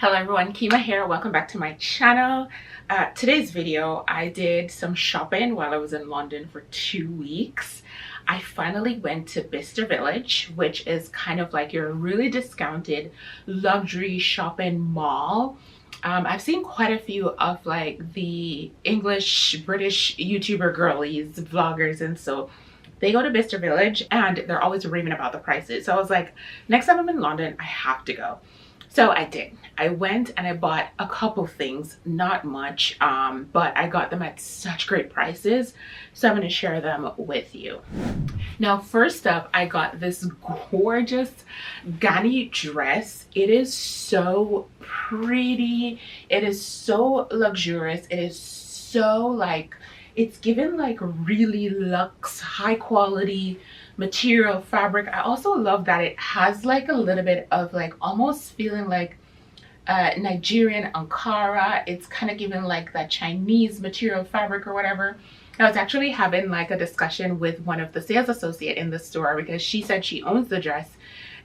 Hello everyone, Kima here. Welcome back to my channel. Today's video, I did some shopping while I was in London for 2 weeks. I finally went to Bicester Village, which is kind of like your really discounted luxury shopping mall. I've seen quite a few of like the English, British YouTuber girlies, vloggers, and so they go to Bicester Village and they're always raving about the prices. So I was like, next time I'm in London, I have to go. So I did. I went and I bought a couple things, not much, but I got them at such great prices. So I'm going to share them with you. Now, first up, I got this gorgeous Ganni dress. It is so pretty. It is so luxurious. It is so like, it's given like really luxe, high quality material, fabric. I also love that it has like a little bit of like almost feeling like Nigerian Ankara. It's kind of given like that Chinese material fabric or whatever. I was actually having like a discussion with one of the sales associate in the store because she said she owns the dress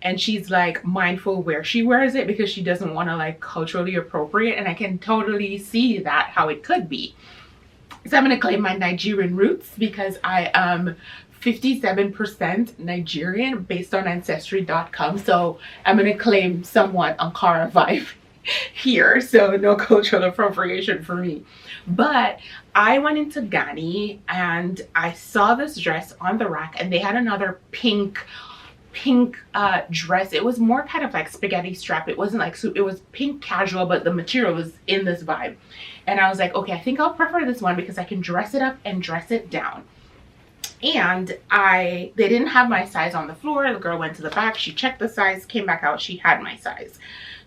and she's like mindful where she wears it because she doesn't want to like culturally appropriate, and I can totally see that how it could be. So I'm going to claim my Nigerian roots because I am 57% Nigerian based on ancestry.com. So I'm going to claim somewhat Ankara vibe here. So no cultural appropriation for me. But I went into Ganni and I saw this dress on the rack and they had another pink dress. It was more kind of like spaghetti strap. It wasn't like, it was pink casual, but the material was in this vibe. And I was like, okay, I think I'll prefer this one because I can dress it up and dress it down. And they didn't have my size on the floor. The girl went to the back, she checked the size, came back out, she had my size.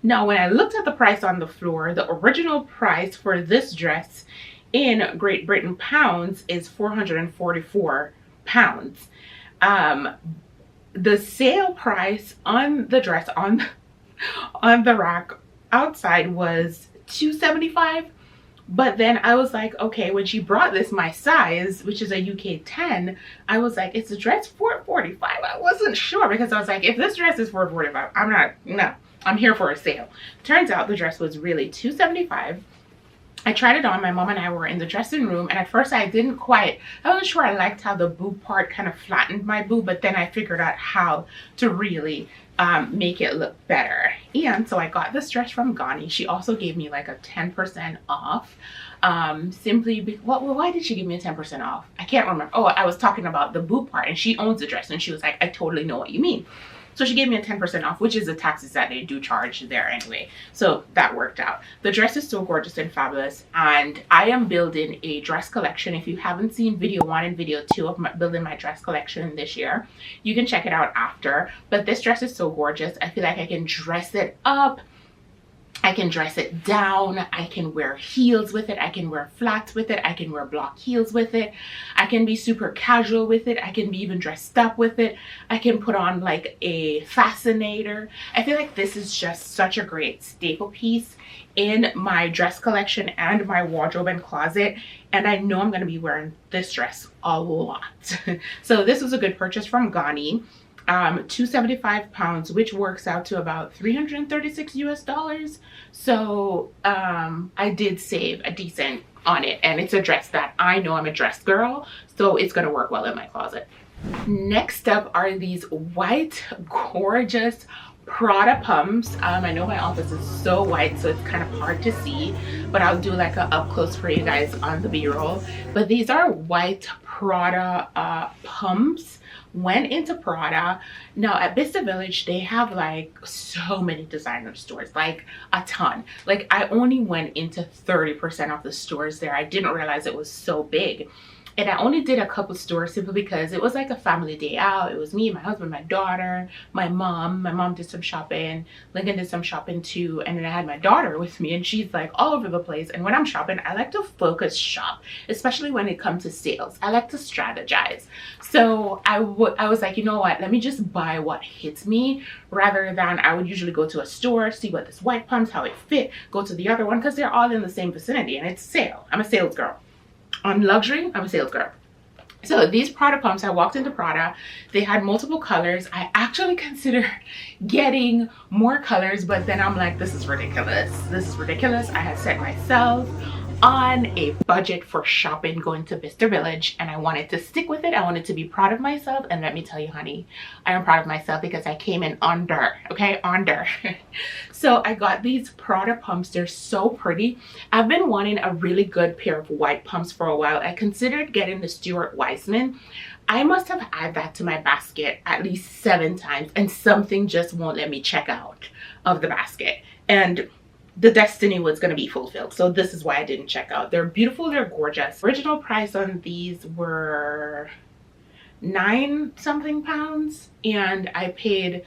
Now, when I looked at the price on the floor, the original price for this dress in Great Britain pounds is 444 pounds. The sale price on the dress on the rack outside was $275. But then I was like, okay, when she brought this my size, which is a UK 10, I was like, it's a dress $445. I wasn't sure because I was like, if this dress is $445, I'm here for a sale. Turns out the dress was really $275. I tried it on. My mom and I were in the dressing room, and at first I wasn't sure I liked how the boob part kind of flattened my boob, but then I figured out how to really make it look better. And so I got this dress from Ganni. She also gave me like a 10% off. Why did she give me a 10% off? I can't remember. Oh, I was talking about the boob part, and she owns the dress, and she was like, I totally know what you mean. So she gave me a 10% off, which is the taxes that they do charge there anyway. So that worked out. The dress is so gorgeous and fabulous. And I am building a dress collection. If you haven't seen video 1 and video 2 of building my dress collection this year, you can check it out after. But this dress is so gorgeous. I feel like I can dress it up. I can dress it down. I can wear heels with it. I can wear flats with it. I can wear block heels with it. I can be super casual with it. I can be even dressed up with it. I can put on like a fascinator. I feel like this is just such a great staple piece in my dress collection and my wardrobe and closet. And I know I'm going to be wearing this dress a lot. So this was a good purchase from Ganni. 275 pounds, which works out to about 336 US dollars. So I did save a decent on it, and it's a dress that I know I'm a dress girl, so it's gonna work well in my closet. Next up are these white gorgeous Prada pumps. I know my office is so white, so it's kind of hard to see, but I'll do like a up close for you guys on the b-roll. But these are white Prada pumps. Went into Prada. Now at Bicester Village, they have like so many designer stores, like a ton. Like I only went into 30% of the stores there. I didn't realize it was so big. And I only did a couple stores simply because it was like a family day out. It was me, my husband, my daughter, my mom. My mom did some shopping. Lincoln did some shopping too. And then I had my daughter with me, and she's like all over the place. And when I'm shopping, I like to focus shop, especially when it comes to sales. I like to strategize. So I was like, you know what? Let me just buy what hits me rather than I would usually go to a store, see what this white pumps, how it fit, go to the other one because they're all in the same vicinity and it's sale. I'm a sales girl. On luxury, I'm a sales girl. So these Prada pumps, I walked into Prada, they had multiple colors. I actually considered getting more colors, but then I'm like, this is ridiculous. This is ridiculous. I had set myself on a budget for shopping, going to Bicester Village, and I wanted to stick with it. I wanted to be proud of myself, and let me tell you, honey, I am proud of myself because I came in under, okay, under. So I got these Prada pumps. They're so pretty. I've been wanting a really good pair of white pumps for a while. I considered getting the Stuart Weitzman. I must have added that to my basket at least 7 times, and something just won't let me check out of the basket. And the destiny was going to be fulfilled. So this is why I didn't check out. They're beautiful. They're gorgeous. Original price on these were 9 something pounds, and I paid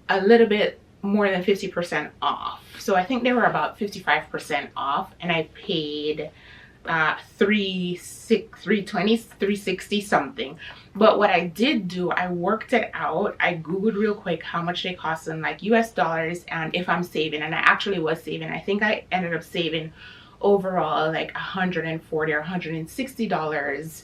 a little bit more than 50% off. So I think they were about 55% off, and I paid 360 something. But what I did do, I worked it out. I googled real quick how much they cost in like US dollars and if I'm saving, and I actually was saving. I think I ended up saving overall like $140 or $160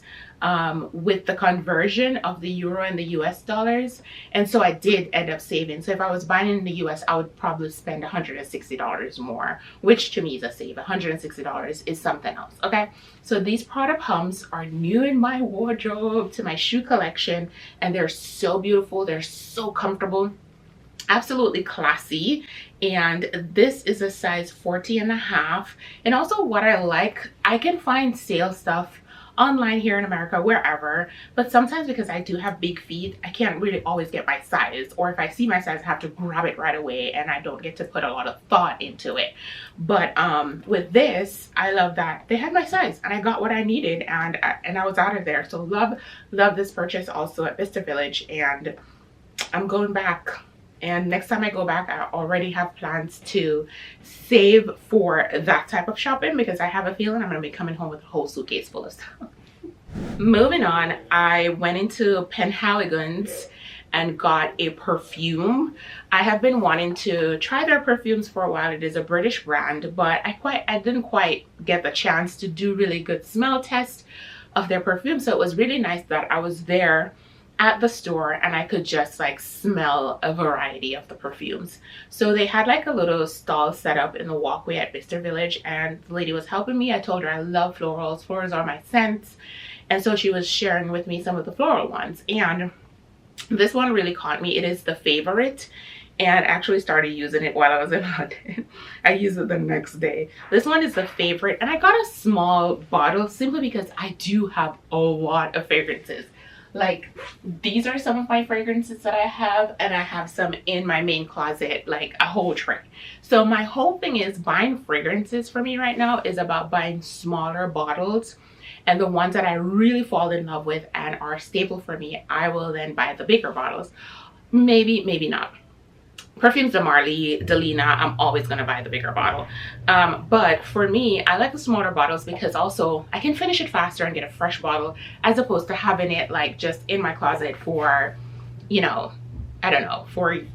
with the conversion of the euro and the US dollars. And so I did end up saving. So if I was buying in the US, I would probably spend $160 more, which to me is a save. $160 is something else. Okay, so these Prada pumps are new in my wardrobe, to my shoe collection, and they're so beautiful. They're so comfortable, absolutely classy. And this is a size 40.5. And also what I like, I can find sale stuff online here in America, wherever, but sometimes because I do have big feet, I can't really always get my size, or if I see my size, I have to grab it right away, and I don't get to put a lot of thought into it. But with this, I love that they had my size and I got what I needed, and I was out of there. So love this purchase also at Bicester Village, and I'm going back. And next time I go back, I already have plans to save for that type of shopping, because I have a feeling I'm going to be coming home with a whole suitcase full of stuff. Moving on, I went into Penhaligon's and got a perfume. I have been wanting to try their perfumes for a while. It is a British brand, but I didn't quite get the chance to do really good smell tests of their perfume. So it was really nice that I was there at the store and I could just like smell a variety of the perfumes. So they had like a little stall set up in the walkway at Bicester Village, and the lady was helping me. I told her I love florals. Florals are my scents. And so she was sharing with me some of the floral ones, and this one really caught me. It is the Favorite, and actually started using it while I was in London. I used it the next day. This one is the Favorite, and I got a small bottle simply because I do have a lot of fragrances. Like, these are some of my fragrances that I have, and I have some in my main closet, like a whole tray. So my whole thing is, buying fragrances for me right now is about buying smaller bottles, and the ones that I really fall in love with and are a staple for me, I will then buy the bigger bottles. Maybe not. Perfumes de Marly, de Lina, I'm always going to buy the bigger bottle. But for me, I like the smaller bottles because also I can finish it faster and get a fresh bottle, as opposed to having it like just in my closet for, you know, I don't know, for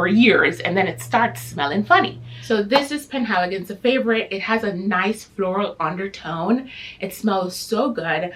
years, and then it starts smelling funny. So this is Penhaligon's The Favorite. It has a nice floral undertone. It smells so good.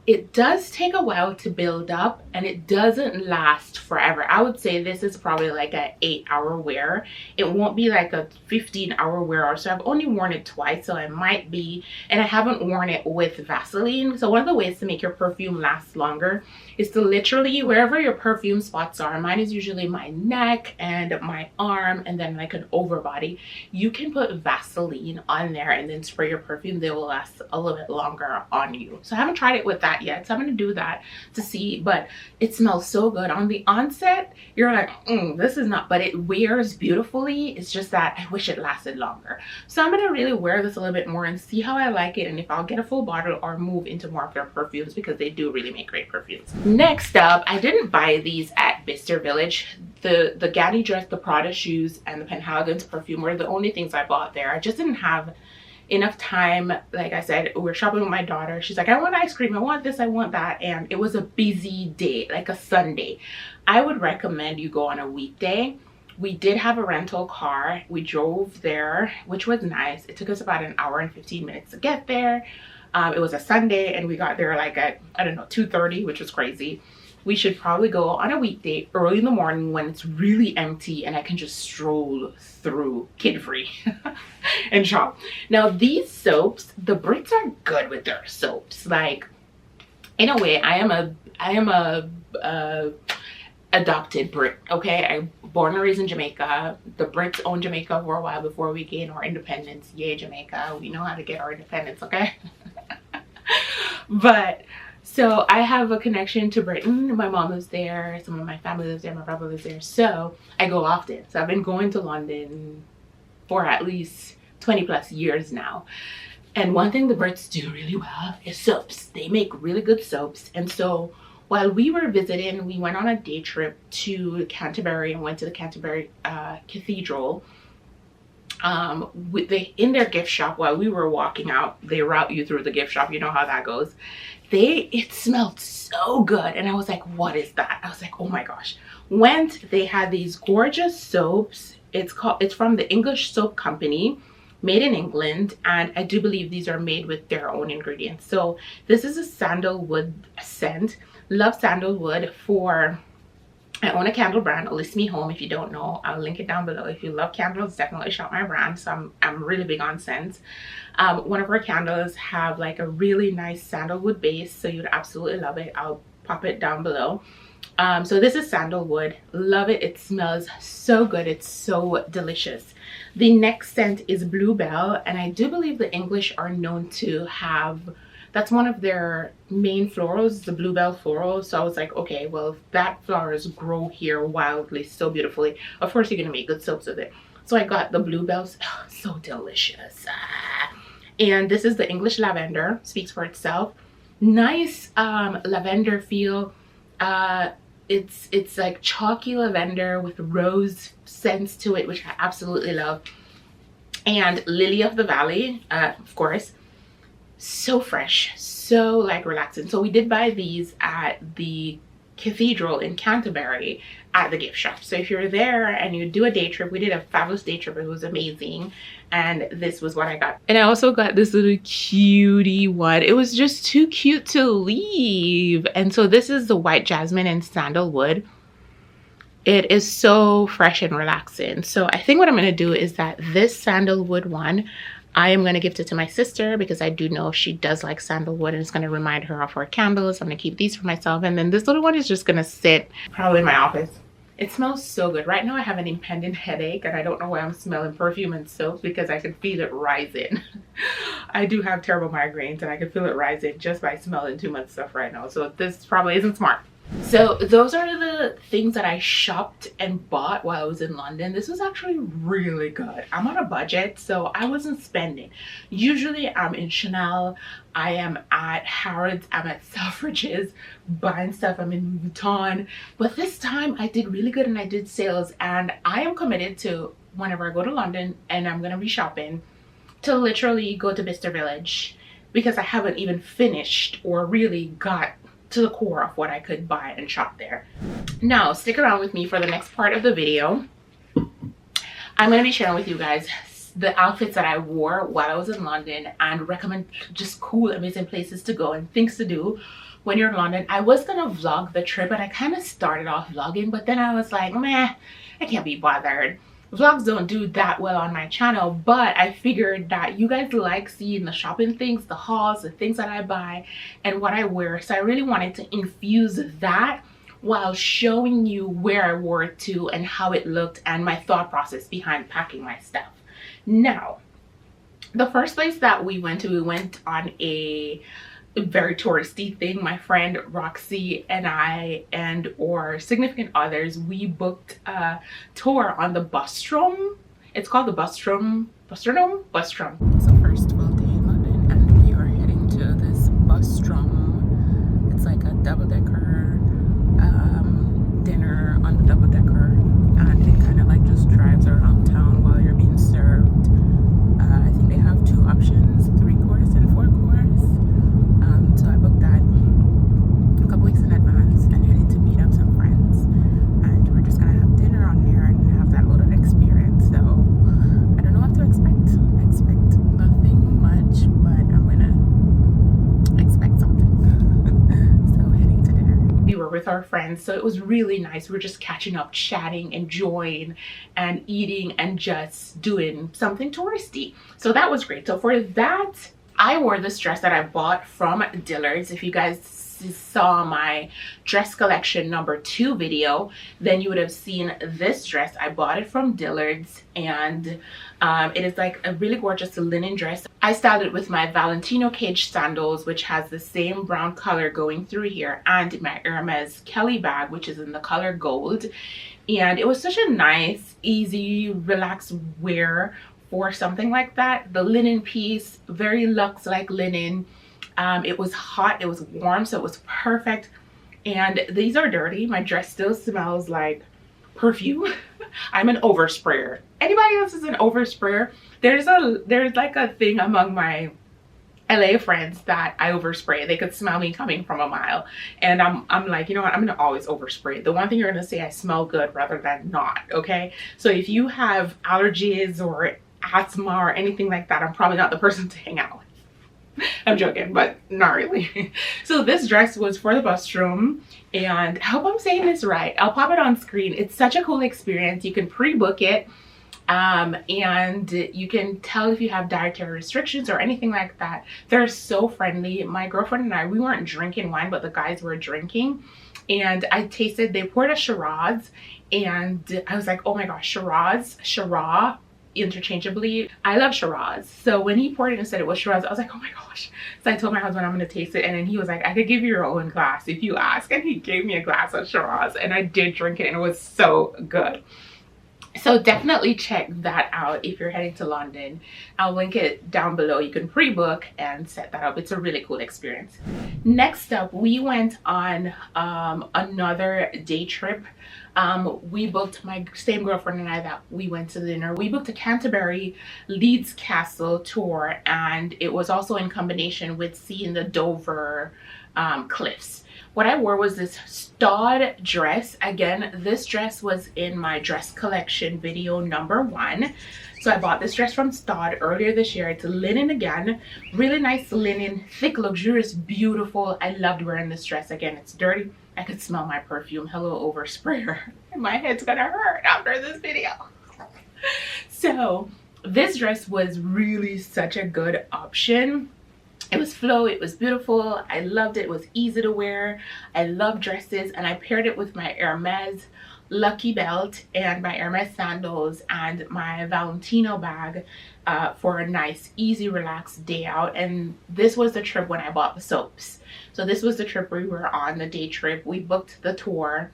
It does take a while to build up, and it doesn't last forever. I would say this is probably like an 8-hour wear. It won't be like a 15-hour wear. So I've only worn it twice, so it might be, and I haven't worn it with Vaseline. So one of the ways to make your perfume last longer is to literally, wherever your perfume spots are, mine is usually my neck and my arm and then like an over body, you can put Vaseline on there and then spray your perfume. They will last a little bit longer on you. So I haven't tried it with that yet, so I'm going to do that to see, but it smells so good. On the onset, you're like, this is not, but it wears beautifully. It's just that I wish it lasted longer. So I'm going to really wear this a little bit more and see how I like it, and if I'll get a full bottle or move into more of their perfumes, because they do really make great perfumes. Next up, I didn't buy these at Bicester Village. The Ganni dress, the Prada shoes, and the Penhaligon's perfume were the only things I bought there. I just didn't have enough time. Like I said, we were shopping with my daughter. She's like, I want ice cream, I want this, I want that. And it was a busy day, like a Sunday. I would recommend you go on a weekday. We did have a rental car. We drove there, which was nice. It took us about 1 hour and 15 minutes to get there. It was a Sunday and we got there like at, I don't know, 2:30, which was crazy. We should probably go on a weekday early in the morning when it's really empty and I can just stroll through kid-free and shop. Now these soaps, the Brits are good with their soaps. Like, in a way, I am a adopted Brit, okay? I born and raised in Jamaica. The Brits owned Jamaica for a while before we gained our independence. Yay, Jamaica. We know how to get our independence, okay? But so I have a connection to Britain. My mom lives there, some of my family lives there, my brother lives there. So I go often. So I've been going to London for at least 20 plus years now. And one thing the Brits do really well is soaps. They make really good soaps. And so while we were visiting, we went on a day trip to Canterbury and went to the Canterbury Cathedral. In their gift shop, while we were walking out, they route you through the gift shop. You know how that goes. It smelled so good. And I was like, what is that? I was like, oh my gosh. They had these gorgeous soaps. It's from the English Soap Company, made in England, and I do believe these are made with their own ingredients. So this is a sandalwood scent. Love sandalwood. I own a candle brand, List Me Home. If you don't know, I'll link it down below. If you love candles, definitely shop my brand. So I'm really big on scents. One of our candles have like a really nice sandalwood base, so you'd absolutely love it. I'll pop it down below. So this is sandalwood. Love it. It smells so good. It's so delicious. The next scent is Bluebell, and I do believe the English are known to have, that's one of their main florals, the Bluebell floral. So I was like, okay, well, if that flowers grow here wildly so beautifully, of course you're gonna make good soaps with it. So I got the Bluebells. Oh, so delicious. And this is the English lavender, speaks for itself. Nice lavender feel. It's like chalky lavender with rose scents to it, which I absolutely love. And Lily of the Valley, of course. So fresh, so like relaxing. So we did buy these at the cathedral in Canterbury at the gift shop. So if you're there and you do a day trip, we did a fabulous day trip. It was amazing. And this was what I got. And I also got this little cutie one. It was just too cute to leave. And so this is the white jasmine and sandalwood. It is so fresh and relaxing. So I think what I'm going to do is that this sandalwood one, I am going to gift it to my sister because I do know she does like sandalwood and it's going to remind her of her candles. I'm going to keep these for myself. And then this little one is just going to sit probably in my office. It smells so good. Right now I have an impending headache and I don't know why I'm smelling perfume and soap because I can feel it rising. I do have terrible migraines and I can feel it rising just by smelling too much stuff right now. So this probably isn't smart. So those are the things that I shopped and bought while I was in London. This was actually really good. I'm on a budget, so I wasn't spending. Usually I'm in Chanel, I am at Harrods, I'm at Selfridges buying stuff, I'm in Louis Vuitton. But this time I did really good and I did sales, and I am committed to, whenever I go to London and I'm gonna be shopping, to literally go to Bicester Village, because I haven't even finished or really got to the core of what I could buy and shop there. Now stick around with me for the next part of the video. I'm going to be sharing with you guys the outfits that I wore while I was in London and recommend just cool, amazing places to go and things to do when you're in London. I was going to vlog the trip and I kind of started off vlogging, but then I was like, meh, I can't be bothered. Vlogs don't do that well on my channel, but I figured that you guys like seeing the shopping things, the hauls, the things that I buy and what I wear. So I really wanted to infuse that while showing you where I wore it to and how it looked and my thought process behind packing my stuff. Now, the first place that we went on a very touristy thing. My friend Roxy and I and or significant others, we booked a tour on the Bustronome. It's called the Bustronome. It's the first full day in London and we are heading to this Bustronome. It's like a double-decker dinner on the double-decker, and it kind of like just drives around town while you're being served. I think they have two options, 3-course and 4-course. So I booked that a couple weeks in advance and headed to meet up some friends, and we're just gonna have dinner on there and have that little experience. So I don't know what to expect. I expect our friends, so it was really nice. We were just catching up, chatting, enjoying, and eating, and just doing something touristy. So that was great. So for that, I wore this dress that I bought from Dillard's. If you guys saw my dress collection #2 video, then you would have seen this dress. I bought it from Dillard's, and it is like a really gorgeous linen dress. I styled it with my Valentino cage sandals, which has the same brown color going through here, and my Hermes Kelly bag, which is in the color gold. And it was such a nice, easy, relaxed wear for something like that. The linen piece, very luxe like linen. It was hot, it was warm, so it was perfect. And these are dirty. My dress still smells like perfume. I'm an oversprayer. Anybody else is an oversprayer? There's like a thing among my LA friends that I overspray. They could smell me coming from a mile, and I'm like, you know what, I'm gonna always overspray. The one thing you're gonna say, I smell good rather than not. Okay, so if you have allergies or asthma or anything like that, I'm probably not the person to hang out with. I'm joking, but not really. So this dress was for the Bustronome, and I hope I'm saying this right. I'll pop it on screen. It's such a cool experience. You can pre-book it, and you can tell if you have dietary restrictions or anything like that. They're so friendly. My girlfriend and I, we weren't drinking wine, but the guys were drinking, and I tasted, they poured a Shiraz, and I was like, oh my gosh, Shiraz, interchangeably. I love Shiraz. So when he poured it and said it was Shiraz, I was like, oh my gosh. So I told my husband I'm going to taste it, and then he was like, I could give you your own glass if you ask. And he gave me a glass of Shiraz, and I did drink it, and it was so good. So definitely check that out if you're heading to London. I'll link it down below. You can pre-book and set that up. It's a really cool experience. Next up, we went on another day trip. We booked, my same girlfriend and I, that we went to dinner. We booked a Canterbury Leeds Castle tour, and it was also in combination with seeing the Dover cliffs. What I wore was this stud dress. Again, this dress was in my dress collection video #1. So I bought this dress from Stud earlier this year. It's linen again, really nice linen, thick, luxurious, beautiful. I loved wearing this dress. Again, it's dirty. I could smell my perfume. Hello, oversprayer. My head's gonna hurt after this video. So this dress was really such a good option. It was flow, it was beautiful. I loved it. It was easy to wear. I love dresses, and I paired it with my Hermes Lucky belt and my Hermes sandals and my Valentino bag for a nice, easy, relaxed day out. And this was the trip when I bought the soaps. So this was the trip we were on, the day trip. We booked the tour.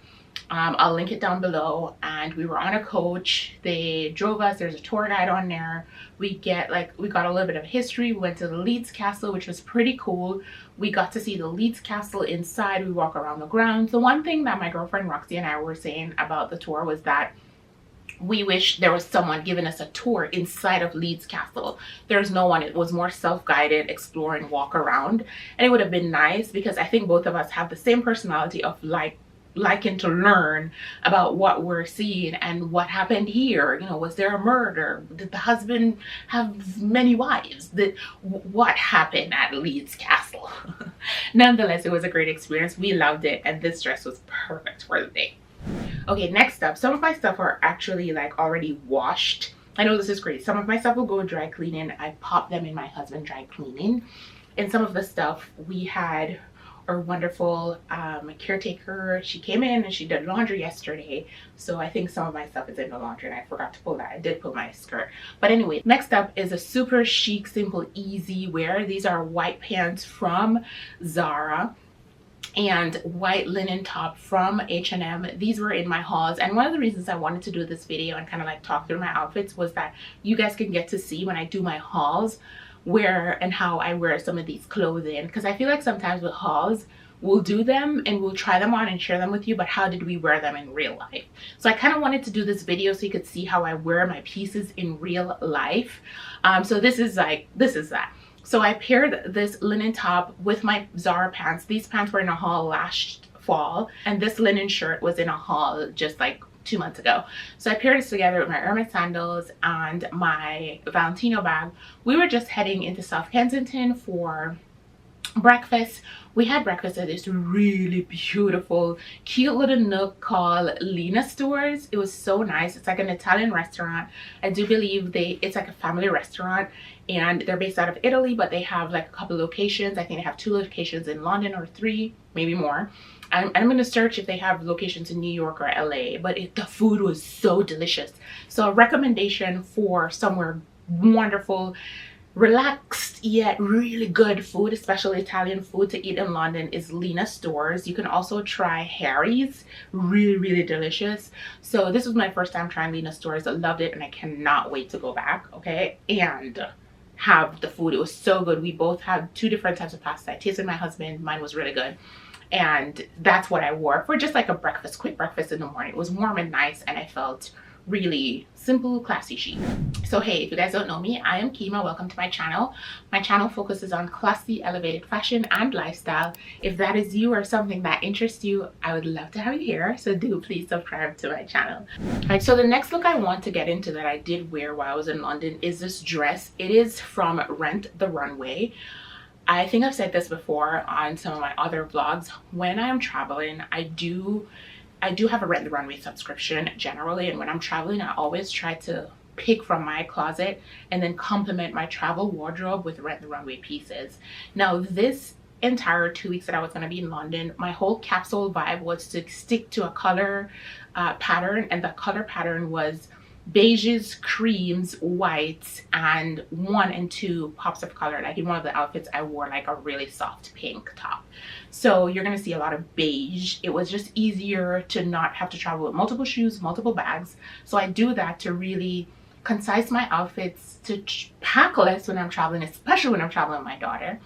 I'll link it down below, and we were on a coach. They drove us. There's a tour guide on there. We got a little bit of history. We went to the Leeds Castle, which was pretty cool. We got to see the Leeds Castle inside. We walk around the grounds. The one thing that my girlfriend Roxy and I were saying about the tour was that we wish there was someone giving us a tour inside of Leeds Castle. There's no one. It was more self-guided, explore and walk around, and it would have been nice because I think both of us have the same personality of liking to learn about what we're seeing and what happened here. You know, was there a murder? Did the husband have many wives? What happened at Leeds Castle? Nonetheless, it was a great experience. We loved it, and this dress was perfect for the day. Okay, next up, some of my stuff are actually like already washed. I know this is great. Some of my stuff will go dry cleaning. I pop them in my husband dry cleaning, and some of the stuff we had our wonderful caretaker. She came in and she did laundry yesterday, so I think some of my stuff is in the laundry, and I forgot to pull that. I did pull my skirt, but anyway, next up is a super chic, simple, easy wear. These are white pants from Zara and white linen top from H&M. These were in my hauls, and one of the reasons I wanted to do this video and kind of like talk through my outfits was that you guys can get to see when I do my hauls where and how I wear some of these clothing, because I feel like sometimes with hauls we'll do them and we'll try them on and share them with you, but how did we wear them in real life? So I kind of wanted to do this video so you could see how I wear my pieces in real life. So this is that. So I paired this linen top with my Zara pants. These pants were in a haul last fall, and this linen shirt was in a haul just like 2 months ago. So I paired this together with my Hermes sandals and my Valentino bag. We were just heading into South Kensington for Breakfast, we had breakfast at this really beautiful cute little nook called Lina stores. It was so nice. It's like an Italian restaurant. I do believe it's like a family restaurant, and they're based out of Italy, but they have like a couple locations. I think they have 2 locations in London, or 3, maybe more. I'm going to search if they have locations in New York or LA, but the food was so delicious. So a recommendation for somewhere wonderful, relaxed yet really good food, especially Italian food, to eat in London is Lina stores. You can also try Harry's, really delicious. So this was my first time trying Lina stores. I loved it and I cannot wait to go back, okay, and have the food. It was so good. We both had 2 different types of pasta. I tasted my husband, mine was really good, and that's what I wore for just like a breakfast, quick breakfast in the morning. It was warm and nice, and I felt really simple, classy chic. So hey, if you guys don't know me, I am Kima. Welcome to my channel. My channel focuses on classy, elevated fashion and lifestyle. If that is you or something that interests you, I would love to have you here, so do please subscribe to my channel. All right, so the next look I want to get into that I did wear while I was in London is this dress. It is from Rent the Runway. I think I've said this before on some of my other vlogs. When I'm traveling, I do have a Rent the Runway subscription generally, and when I'm traveling, I always try to pick from my closet and then complement my travel wardrobe with Rent the Runway pieces. Now, this entire 2 weeks that I was going to be in London, my whole capsule vibe was to stick to a color pattern, and the color pattern was beiges, creams, whites, and 1 and 2 pops of color. Like in one of the outfits, I wore like a really soft pink top. So you're gonna see a lot of beige. It was just easier to not have to travel with multiple shoes, multiple bags. So I do that to really concise my outfits, to pack less when I'm traveling, especially when I'm traveling with my daughter,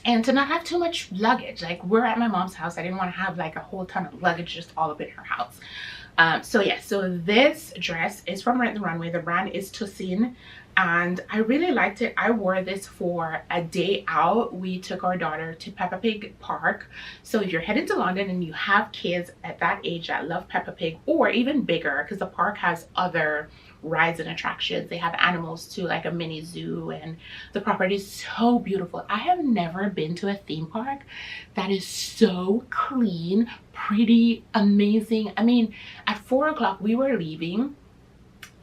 and to not have too much luggage. Like, we're at my mom's house. I didn't want to have like a whole ton of luggage just all up in her house. So yeah, so this dress is from Rent the Runway. The brand is Tussin, and I really liked it. I wore this for a day out. We took our daughter to Peppa Pig Park. So if you're heading to London and you have kids at that age that love Peppa Pig, or even bigger, because the park has other rides and attractions. They have animals too, like a mini zoo, and the property is so beautiful. I have never been to a theme park that is so clean, pretty, amazing. I mean, at 4 o'clock we were leaving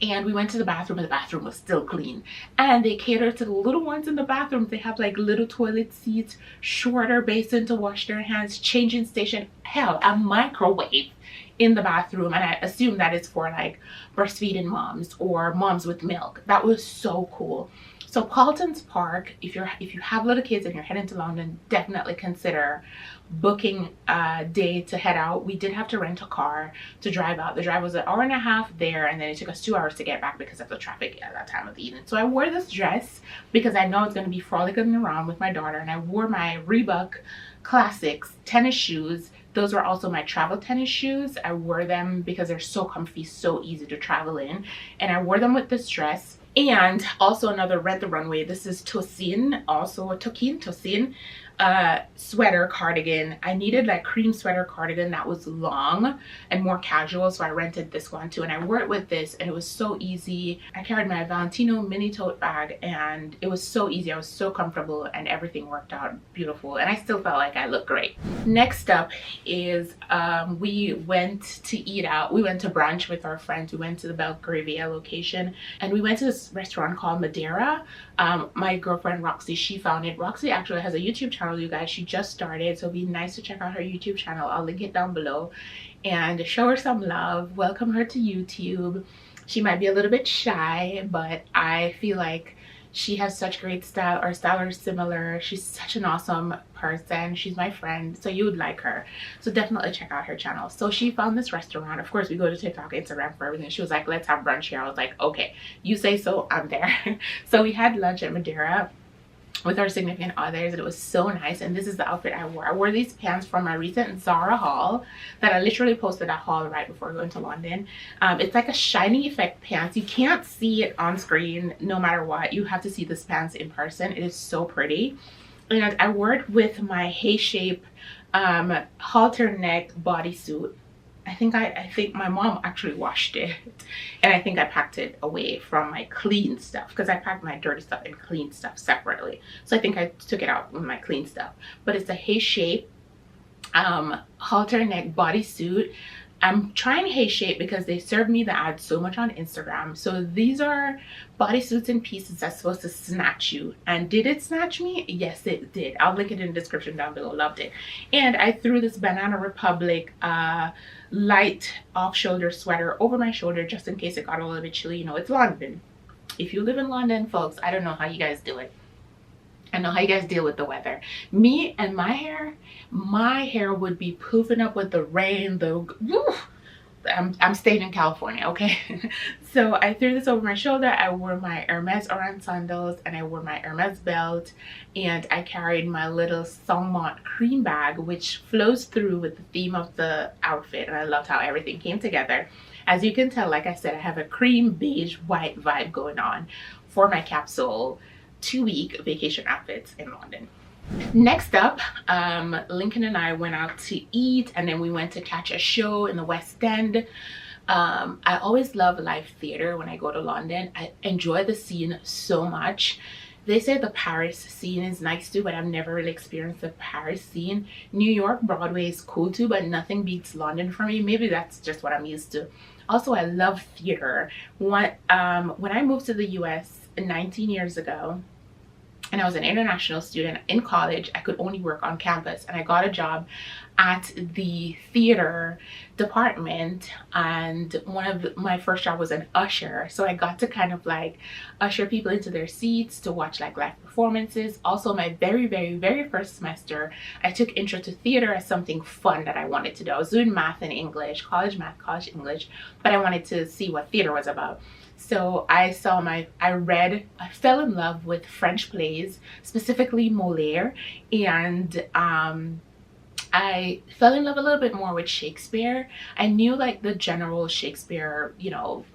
and we went to the bathroom, and the bathroom was still clean, and they cater to the little ones in the bathrooms. They have like little toilet seats, shorter basin to wash their hands, changing station, hell, a microwave in the bathroom, and I assume that is for like breastfeeding moms or moms with milk. That was so cool. So Paulton's Park, if you have little kids and you're heading to London, definitely consider booking a day to head out. We did have to rent a car to drive out. The drive was an hour and a half there, and then it took us 2 hours to get back because of the traffic at that time of the evening. So I wore this dress because I know it's going to be frolicking around with my daughter, and I wore my Reebok Classics tennis shoes. Those were also my travel tennis shoes. I wore them because they're so comfy, so easy to travel in, and I wore them with this dress. And also another Rent the Runway. This is Tussin, also a Tussin sweater cardigan. I needed like cream sweater cardigan that was long and more casual, so I rented this one too, and I wore it with this, and it was so easy. I carried my Valentino mini tote bag, and it was so easy. I was so comfortable, and everything worked out beautiful, and I still felt like I looked great. Next up is we went to eat out. We went to brunch with our friends. We went to the Belgravia location, and we went to this restaurant called Modera. My girlfriend Roxy, she found it. Roxy actually has a YouTube channel, you guys. She just started, so it'd be nice to check out her YouTube channel. I'll link it down below, and show her some love, welcome her to YouTube. She might be a little bit shy, but I feel like she has such great style. Our style are similar. She's such an awesome person. She's my friend, so you would like her. So definitely check out her channel. So she found this restaurant. Of course, we go to TikTok, Instagram for everything. She was like, let's have brunch here. I was like, okay, you say so, I'm there. So we had lunch at Modera with our significant others, and it was so nice. And this is the outfit I wore. I wore these pants from my recent Zara haul that I literally posted a haul right before going to London. It's like a shiny effect pants. You can't see it on screen no matter what. You have to see this pants in person. It is so pretty. And I wore it with my Hay shape halter neck bodysuit. I think my mom actually washed it, and I think I packed it away from my clean stuff, because I packed my dirty stuff and clean stuff separately. So I think I took it out with my clean stuff. But it's a Hay shape halter neck bodysuit. I'm trying Hay shape because they served me the ad so much on Instagram. So these are bodysuits and pieces that's supposed to snatch you. And did it snatch me? Yes, it did. I'll link it in the description down below. Loved it. And I threw this Banana Republic light off-shoulder sweater over my shoulder just in case it got a little bit chilly. You know, it's London. If you live in London, folks, I don't know how you guys do it. I know how you guys deal with the weather. Me and my hair would be poofing up with the rain. I'm staying in California, okay? So I threw this over my shoulder. I wore my Hermes orange sandals, and I wore my Hermes belt, and I carried my little Songmont cream bag, which flows through with the theme of the outfit, and I loved how everything came together. As you can tell, like I said, I have a cream beige white vibe going on for my Capsule 2-week vacation outfits in London. Next up, Lincoln and I went out to eat, and then we went to catch a show in the West End. I always love live theater when I go to London. I enjoy the scene so much. They say the Paris scene is nice too, but I've never really experienced the Paris scene. New York Broadway is cool too, but nothing beats London for me. Maybe that's just what I'm used to. Also, I love theater. When I moved to the US 19 years ago, and I was an international student in college, I could only work on campus, and I got a job at the theater department, and my first job was an usher. So I got to kind of like usher people into their seats to watch like live performances. Also, my very, very, very first semester, I took intro to theater as something fun that I wanted to do. I was doing math and English, college math, college English, but I wanted to see what theater was about. So I fell in love with French plays, specifically Moliere, and I fell in love a little bit more with Shakespeare. I knew like the general Shakespeare, you know,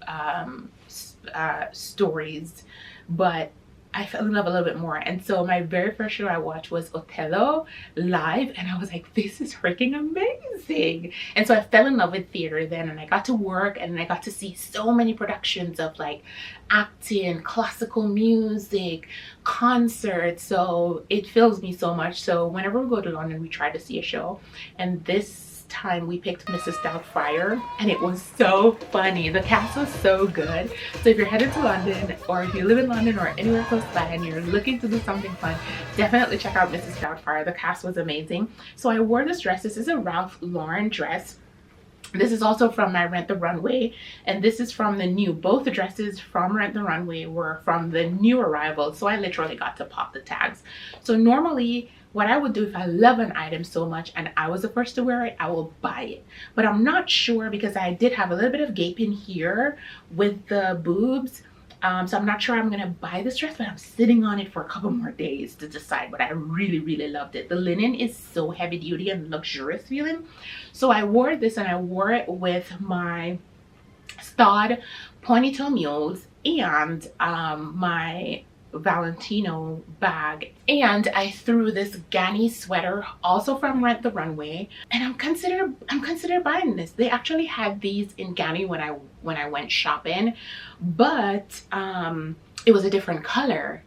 stories, but I fell in love a little bit more. And so my very first show I watched was Othello live, and I was like, this is freaking amazing. And so I fell in love with theater then, and I got to work, and I got to see so many productions of like acting, classical music, concerts. So it fills me so much. So whenever we go to London, we try to see a show, and this time we picked Mrs. Doubtfire, and it was so funny. The cast was so good. So if you're headed to London, or if you live in London or anywhere close by and you're looking to do something fun, definitely check out Mrs. Doubtfire. The cast was amazing. So I wore this dress. This is a Ralph Lauren dress. This is also from my Rent the Runway, and this is from the new. Both the dresses from Rent the Runway were from the new arrival, so I literally got to pop the tags. So normally what I would do if I love an item so much and I was the first to wear it, I will buy it. But I'm not sure, because I did have a little bit of gaping here with the boobs. So I'm not sure I'm gonna buy this dress, but I'm sitting on it for a couple more days to decide. But I really, really loved it. The linen is so heavy duty and luxurious feeling. So I wore this, and I wore it with my stud ponytail mules and my Valentino bag, and I threw this Ganni sweater also from Rent the Runway, and I'm consider buying this. They actually had these in Ganni when I went shopping, but it was a different color,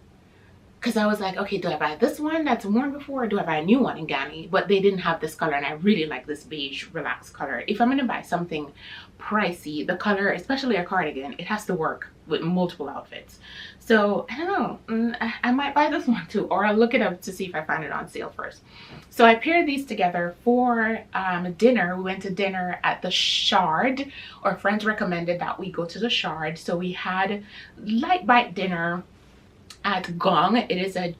because I was like, okay, do I buy this one that's worn before, or do I buy a new one in Ganni? But they didn't have this color, and I really like this beige relaxed color. If I'm gonna buy something pricey, the color, especially a cardigan, it has to work with multiple outfits. So I don't know, I might buy this one too, or I'll look it up to see if I find it on sale first. So I paired these together for dinner. We went to dinner at the Shard, or friends recommended that we go to the Shard. So we had light bite dinner at GONG. It is a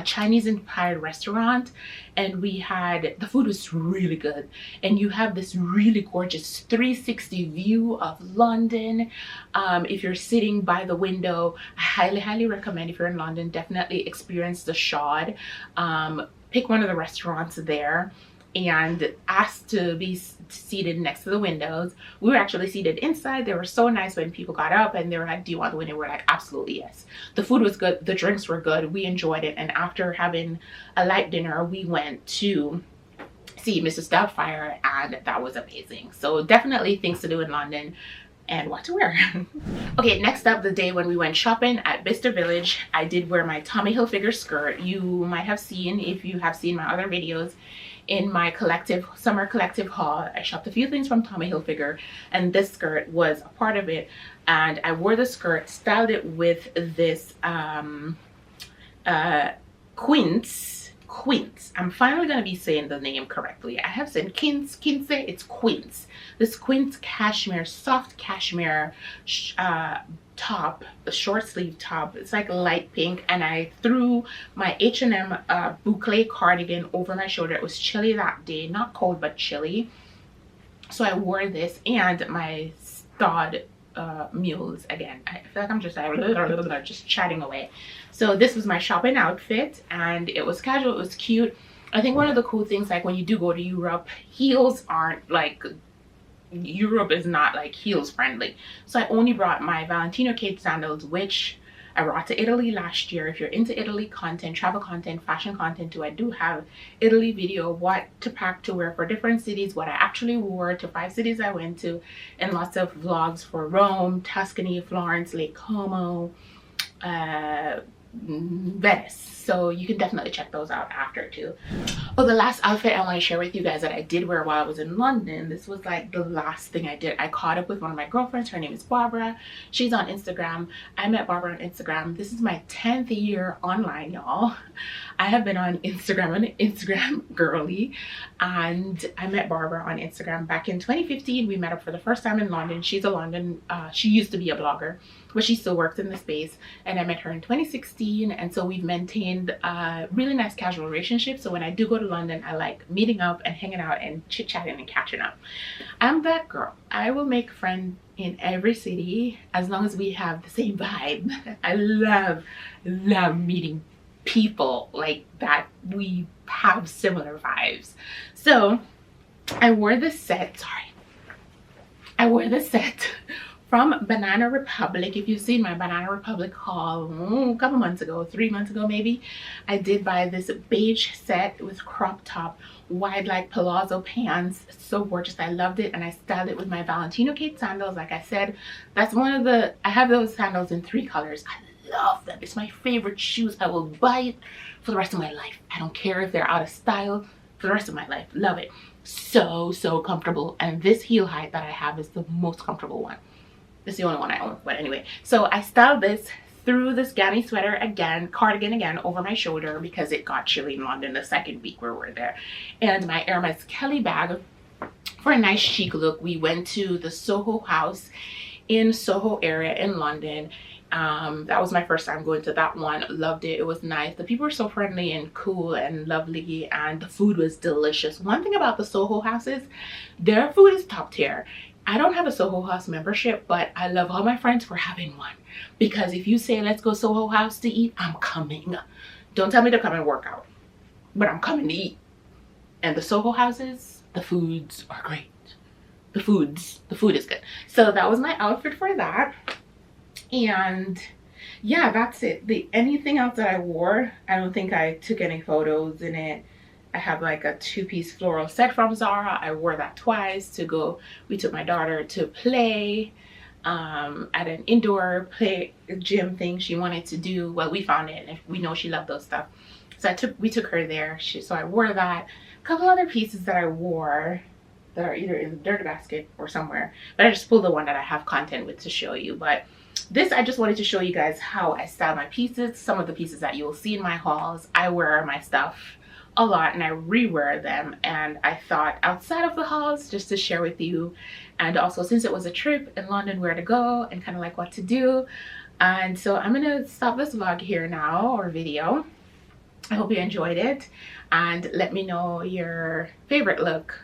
Chinese inspired restaurant, and the food was really good, and you have this really gorgeous 360 view of London. If you're sitting by the window, I highly recommend, if you're in London, definitely experience the Shard. Pick one of the restaurants there and ask to be seated next to the windows. We were actually seated inside. They were so nice when people got up and they were like, do you want the window? We're like, absolutely yes. The food was good, the drinks were good, we enjoyed it. And after having a light dinner, we went to see Mrs. Doutfire, and that was amazing. So definitely things to do in London and what to wear. Okay, next up, the day when we went shopping at Bicester Village, I did wear my Tommy Hilfiger skirt. You might have seen, if you have seen my other videos, in my summer collective haul, I shopped a few things from Tommy Hilfiger, and this skirt was a part of it. And I wore the skirt, styled it with this quince. I'm finally going to be saying the name correctly. I have said quince, it's quince. This quince cashmere, soft cashmere top, the short sleeve top. It's like light pink, and I threw my H&M boucle cardigan over my shoulder. It was chilly that day, not cold but chilly, so I wore this and my stud mules. Again, I feel like I'm just chatting away. So this was my shopping outfit, and it was casual, it was cute. I think one of the cool things, like when you do go to Europe, heels aren't like, Europe is not like heels friendly. So I only brought my Valentino Kate sandals, which I brought to Italy last year. If you're into Italy content, travel content, fashion content too, I do have Italy video, what to pack to wear for different cities, what I actually wore to 5 cities I went to, and lots of vlogs for Rome, Tuscany, Florence, Lake Como, Venice. So you can definitely check those out after too. Oh, the last outfit I want to share with you guys that I did wear while I was in London. This was like the last thing I did. I caught up with one of my girlfriends. Her name is Barbara. She's on Instagram. I met Barbara on Instagram. This is my 10th year online, y'all. I have been on Instagram, an Instagram girly, and I met Barbara on Instagram back in 2015. We met up for the first time in London. She's a London, she used to be a blogger, but she still works in the space, and I met her in 2016, and so we've maintained a really nice casual relationship. So when I do go to London, I like meeting up and hanging out and chit-chatting and catching up. I'm that girl. I will make friends in every city as long as we have the same vibe. I love meeting people like that, we have similar vibes. So I wore this set, from Banana Republic. If you've seen my Banana Republic haul a couple months ago, 3 months ago maybe, I did buy this beige set with crop top, wide like palazzo pants. So gorgeous. I loved it, and I styled it with my Valentino Kate sandals. Like I said, that's one of the, I have those sandals in 3 colors. I love them. It's my favorite shoes. I will buy it for the rest of my life. I don't care if they're out of style, for the rest of my life. Love it. So comfortable, and this heel height that I have is the most comfortable one. It's the only one I own, but anyway. So I styled this through this Ganni sweater again, cardigan again, over my shoulder because it got chilly in London the second week we were there, and my Hermes Kelly bag for a nice chic look. We went to the Soho house in Soho area in London. That was my first time going to that one. Loved it. It was nice. The people were so friendly and cool and lovely, and the food was delicious. One thing about the Soho houses, their food is top tier. I don't have a Soho house membership, but I love all my friends for having one, because if you say let's go Soho house to eat, I'm coming. Don't tell me to come and work out, but I'm coming to eat. And the Soho houses, the foods are great. The food is good. So that was my outfit for that. And yeah, that's it. Anything else that I wore, I don't think I took any photos in it. I have like a 2-piece floral set from Zara. I wore that twice to go. We took my daughter to play at an indoor play gym thing she wanted to do. Well, we found it, and we know she loved those stuff. So we took her there. So I wore that. A couple other pieces that I wore that are either in the dirty basket or somewhere, but I just pulled the one that I have content with to show you. But this, I just wanted to show you guys how I style my pieces. Some of the pieces that you will see in my hauls. I wear my stuff a lot and I rewear them, and I thought outside of the hauls just to share with you, and also since it was a trip in London, where to go and kind of like what to do. And so I'm gonna stop this vlog here now, or video. I hope you enjoyed it, and let me know your favorite look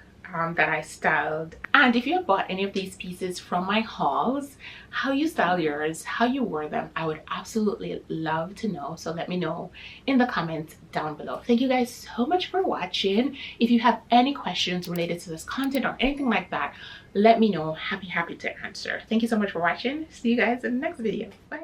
that I styled, and if you have bought any of these pieces from my hauls, how you style yours, how you wore them. I would absolutely love to know, so let me know in the comments down below. Thank you guys so much for watching. If you have any questions related to this content or anything like that, let me know. Happy to answer. Thank you so much for watching. See you guys in the next video. Bye.